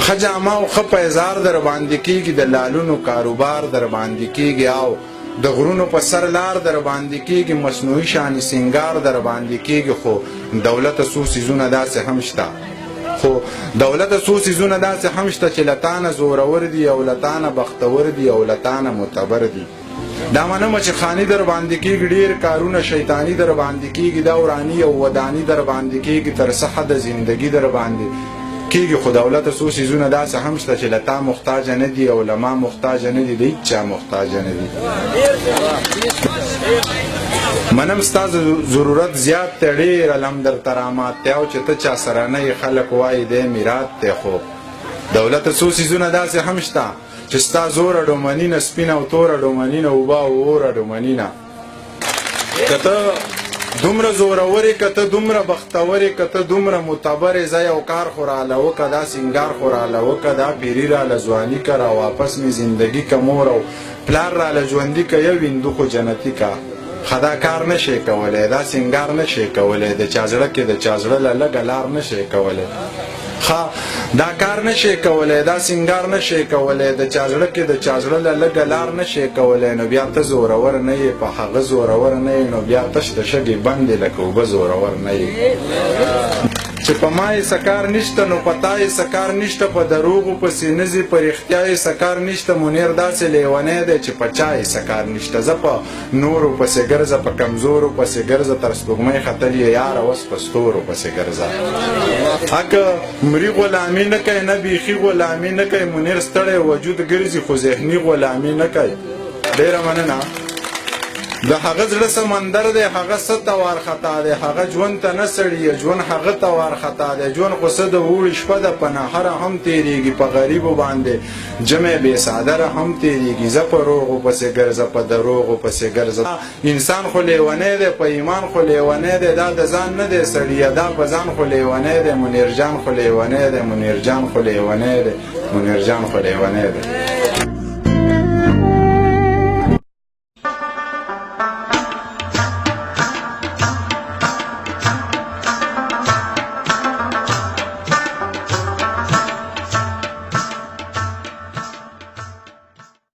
ښه جامه او ښه پیزار در باندې کېږي، د لالونو کاروبار در باندې کېږي، او د غرونو په سر لار در باندې کېږي، مصنوعي شانې سینګار در باندې کېږي. خو دولته څو څیزونه داسې هم شته، خو دولته څو څیزونه داسې هم شته چې له تانه زورور دي او له تانه بختور دي او له تانه معتبر دي. دا منمه چې خاني در باندې کېږي، ډېر کارونه شیطاني در باندې کېږي، دا وراني او وداني در باندې کېږي، تر څه حده زندګي در باندې کېږي. خو دولته څو څیزونه داسې هم شته چې له تا محتاجه نه دي او له ما محتاجه نه دي، د هېچ چا محتاجه نه دي. منم ستا ضرورت زیات دی، ډېر علم درته رامات دی، او چې ته چا سره نه یې خلک وایي دی میرات دی. خو دولته څو څیزونه داسې هم شته چې ستا زوره ډومنینه سپینه او توره ډومنینه اوبه او اوره ډومنینه، که ته دومره زورورې، که ته دومره بختورې، که ته دومره معتبرې، زه یو کار خو راله وکړه، دا سینګار خو راله وکړه، دا پیري راله ځواني که، را واپس مې زندګي که، مور او پلار راله ژوندي که، یو هندو خو جنتي که. ښه دا کار نه شې کولی، دا سینګار نه شې کولی، د چا زړه کې د چا زړه له لږه لار نه شې کولی. ښه دا کار نه شې کولی، دا سینګار نه شې کولی، د چا زړه کې د چا زړه له لږه لار نه شې کولی. نو بیا ته زورور نه یې، په هغه زورور نه یې، نو بیا تش د شګې بندې لکه اوبه زورور نه یې. چې په ما یې سکار نشته نو په تا یې سکار نشته، په دروغو پسې نه ځي، په رښتیا یې سکار نشته. منیر داسې لیونی دی چې په چا یې سکار نشته. زه په نورو پسې ګرځه، په کمزورو پسې ګرځه، تر سپوږمۍ ختل یې یاره، اوس په ستورو پسې ګرځه. که مري غلامي نه کوي، نه بیخي غلامي نه کوي، منیر ستړی وجود ګرځي خو ذهني غلامي نه کوي. ډېره مننه. د هغه زړه سمندر دی، هغه څه ته وارخطا دی، هغه ژوند ته نه سړي، ژوند هغه ته وارخطا دی. ژوند خو څه د اوړي شپه ده، په نهره هم تېرېږي، په غریبو باندې جمع بې څادره هم تېرېږي. زه په روغو پسې ګرځه، په دروغو پسې ګرځه. انسان خو لیونی دی، په ایمان خو لیونی دی، دا د ځان نه دی سړیه، دا په ځان خو لیونی دی. منیر جان خو لیونی دی، منیر جان خو لیونی دی، منیر جان خو لیونی دی.